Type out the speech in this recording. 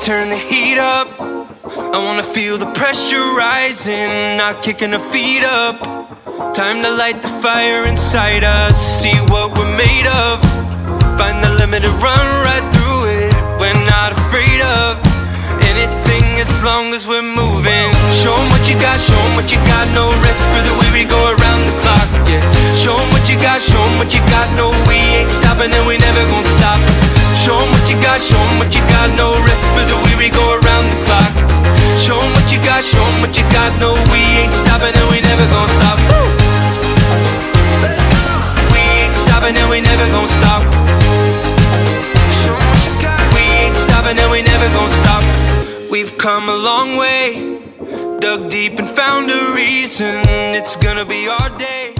turn the heat up. I wanna feel the pressure rising, not kicking our feet up. Time to light the fire inside us, see what we're made of. Find the limit and run right through it. We're not afraid of anything as long as we're moving. Show 'em what you got, show 'em what you got. No rest for the way we go around the clock, yeah. Show 'em what you got, show 'em what you got. No, we ain't stopping and we never gonna stop. Show 'em what you got, show 'em what you got. No rest for the way we go around the clock. Show 'em what you got, show 'em what you got. No, we ain't stopping and we never gonna stop. Woo! We ain't stopping and we never gonna stop. We ain't stopping and we never gonna stop. We've come a long way, dug deep and found a reason. It's gonna be our day.